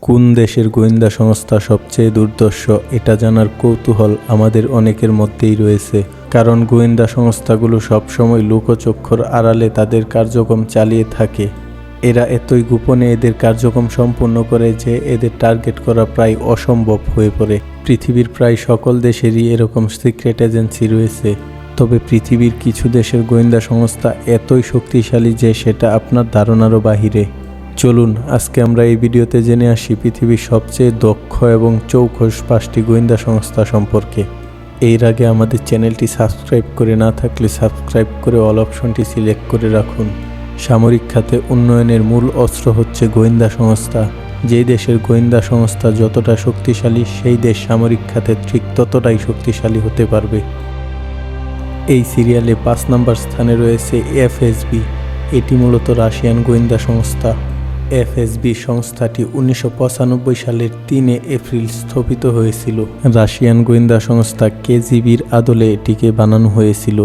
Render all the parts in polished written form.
কোন দেশের গোয়েন্দা সংস্থা সবচেয়ে দুর্ধর্ষ এটা জানার কৌতূহল আমাদের অনেকের মধ্যেই রয়েছে। কারণ গোয়েন্দা সংস্থাগুলো সবসময় লোকচক্ষুর আড়ালে তাদের কার্যক্রম চালিয়ে থাকে। এরা এতই গোপনে এদের কার্যক্রম সম্পূর্ণ করে যে এদের টার্গেট করা প্রায় অসম্ভব হয়ে পড়ে। পৃথিবীর প্রায় সকল দেশেরই এরকম সিক্রেট এজেন্সি রয়েছে, তবে পৃথিবীর কিছু দেশের গোয়েন্দা সংস্থা এতই শক্তিশালী যে সেটা আপনার ধারণারও বাহিরে। চলুন আজকে আমরা এই ভিডিওতে জেনে আসি পৃথিবীর সবচেয়ে দক্ষ এবং চৌখস 5টি গোয়েন্দা সংস্থা সম্পর্কে। এর আগে আমাদের চ্যানেলটি সাবস্ক্রাইব করে না থাকলে সাবস্ক্রাইব করে অল অপশনটি সিলেক্ট করে রাখুন। সামরিক খাতে উন্নয়নের মূল অস্ত্র হচ্ছে গোয়েন্দা সংস্থা। যেই দেশের গোয়েন্দা সংস্থা যতটা শক্তিশালী সেই দেশ সামরিক খাতে ঠিক ততটাই শক্তিশালী হতে পারবে। এই সিরিয়ালে 5 নম্বর স্থানে রয়েছে এফএসবি। এটি মূলত রাশিয়ান গোয়েন্দা সংস্থা। এফএসবি সংস্থাটি 1995 সালের 3 এপ্রিল স্থাপিত হয়েছিল। রাশিয়ান গোয়েন্দা সংস্থা কেজিবির আদলে এটিকে বানানো হয়েছিল।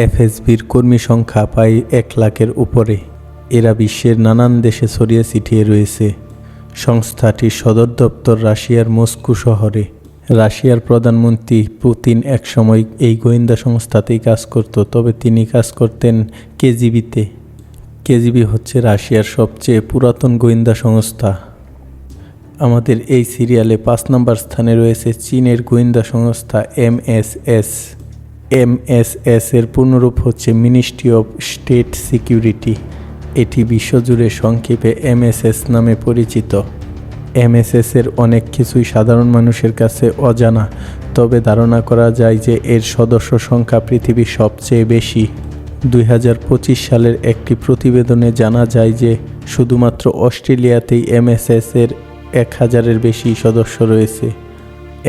এফএসবির কর্মী সংখ্যা প্রায় 1 লাখের উপরে। এরা বিশ্বের নানান দেশে ছড়িয়ে ছিটিয়ে রয়েছে। সংস্থাটির সদর দপ্তর রাশিয়ার মস্কো শহরে। রাশিয়ার প্রধানমন্ত্রী পুতিন একসময় এই গোয়েন্দা সংস্থাতেই কাজ করত, তবে তিনি কাজ করতেন কেজিবিতে। কেজিবি হচ্ছে রাশিয়ার সবচেয়ে পুরাতন গোয়েন্দা সংস্থা। আমাদের এই সিরিয়ালে 5 নম্বর স্থানে রয়েছে চীনের গোয়েন্দা সংস্থা এমএসএস। এমএসএস এর পূর্ণরূপ হচ্ছে মিনিস্ট্রি অফ স্টেট সিকিউরিটি। এটি বিশ্বজুড়ে সংক্ষেপে এমএসএস নামে পরিচিত। এমএসএস এর অনেক কিছুই সাধারণ মানুষের কাছে অজানা, তবে ধারণা করা যায় যে এর সদস্য সংখ্যা পৃথিবীর সবচেয়ে বেশি। 2025 সালের একটি প্রতিবেদনে জানা যায় যে শুধুমাত্র অস্ট্রেলিয়াতেই এমএসএস এর 1000-এর বেশি সদস্য রয়েছে।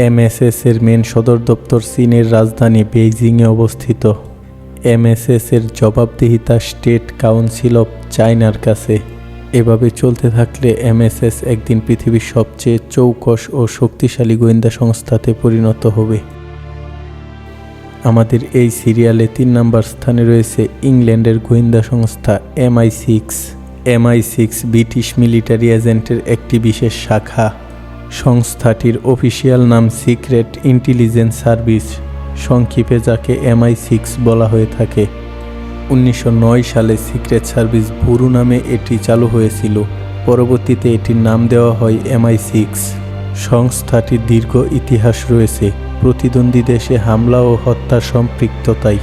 এমএসএস এর মেন সদর দপ্তর চীনের রাজধানী বেইজিংয়ে অবস্থিত। এমএসএস এর জবাবদিহিতা স্টেট কাউন্সিল অফ চায়নার কাছে। এভাবে চলতে থাকলে এমএসএস একদিন পৃথিবীর সবচেয়ে চৌকস ও শক্তিশালী গোয়েন্দা সংস্থাতে পরিণত হবে। আমাদের এই সিরিয়ালে 3 নম্বর স্থানে রয়েছে ইংল্যান্ডের গোয়েন্দা সংস্থা MI6। MI6 ব্রিটিশ মিলিটারি এজেন্টের একটি বিশেষ শাখা। সংস্থাটির অফিসিয়াল নাম সিক্রেট ইন্টেলিজেন্স সার্ভিস, সংক্ষেপে যাকে MI6 বলা হয়ে থাকে। 1909 সালে সিক্রেট সার্ভিস ব্যুরো নামে এটি চালু হয়েছিল। পরবর্তীতে এটির নাম দেওয়া হয় MI6। সংস্থাটির দীর্ঘ ইতিহাস রয়েছে প্রতিদ্বন্দ্বী দেশে হামলা ও হত্যার সম্পৃক্ততায়।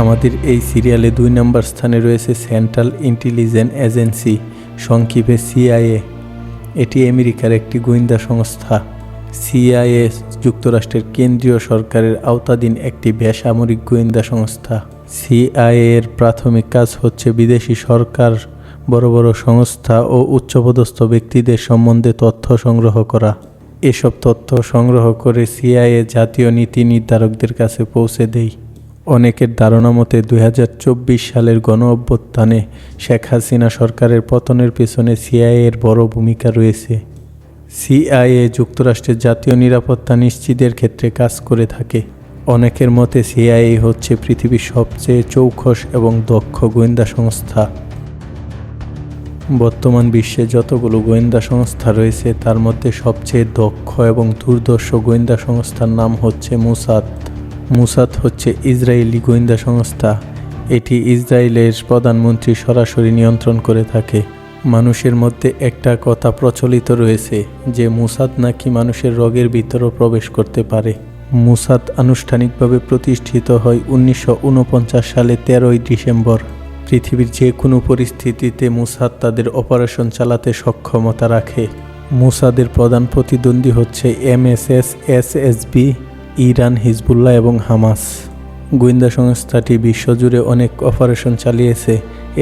আমাদের এই সিরিয়ালে 2 নম্বর স্থানে রয়েছে সেন্ট্রাল ইন্টেলিজেন্স এজেন্সি, সংক্ষেপে CIA। এটি আমেরিকার একটি গোয়েন্দা সংস্থা। CIA যুক্তরাষ্ট্রের কেন্দ্রীয় সরকারের আওতাধীন একটি বেসামরিক গোয়েন্দা সংস্থা। CIA এর প্রাথমিক কাজ হচ্ছে বিদেশি সরকার, বড় বড় সংস্থা ও উচ্চপদস্থ ব্যক্তিদের সম্বন্ধে তথ্য সংগ্রহ করা। এসব তথ্য সংগ্রহ করে CIA জাতীয় নীতি নির্ধারকদের কাছে পৌঁছে দেয়। অনেকের ধারণা মতে 2024 সালের গণঅভ্যুত্থানে শেখ হাসিনা সরকারের পতনের পেছনে CIA এর বড় ভূমিকা রয়েছে। CIA যুক্তরাষ্ট্রের জাতীয় নিরাপত্তা নিশ্চিতের ক্ষেত্রে কাজ করে থাকে। অনেকের মতে CIA হচ্ছে পৃথিবীর সবচেয়ে চৌখস এবং দক্ষ গোয়েন্দা সংস্থা। বর্তমান বিশ্বে যতগুলো গোয়েন্দা সংস্থা রয়েছে তার মধ্যে সবচেয়ে দক্ষ এবং দুর্ধর্ষ গোয়েন্দা সংস্থার নাম হচ্ছে মোসাদ। মোসাদ হচ্ছে ইসরায়েলি গোয়েন্দা সংস্থা। এটি ইসরায়েলের প্রধানমন্ত্রী সরাসরি নিয়ন্ত্রণ করে থাকে। মানুষের মধ্যে একটা কথা প্রচলিত রয়েছে যে মোসাদ নাকি মানুষের রগের ভিতরেও প্রবেশ করতে পারে। মোসাদ আনুষ্ঠানিকভাবে প্রতিষ্ঠিত হয় 1949 সালে 13 ডিসেম্বর। পৃথিবীর যে কোনো পরিস্থিতিতে মোসাদ তাদের অপারেশন চালাতে সক্ষমতা রাখে। মোসাদের প্রধান প্রতিদ্বন্দ্বী হচ্ছে MSS, SSB, ইরান, হিজবুল্লাহ এবং হামাস। গোয়েন্দা সংস্থাটি বিশ্বজুড়ে অনেক অপারেশন চালিয়েছে।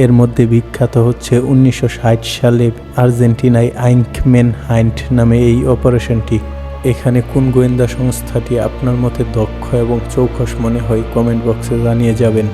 এর মধ্যে বিখ্যাত হচ্ছে 1960 সালে আর্জেন্টিনায় আইঙ্কম্যানহাইট নামে এই অপারেশনটি। এখানে কোন গোয়েন্দা সংস্থাটি আপনার মতে দক্ষ এবং চৌখস মনে হয় কমেন্ট বক্সে জানিয়ে যাবেন।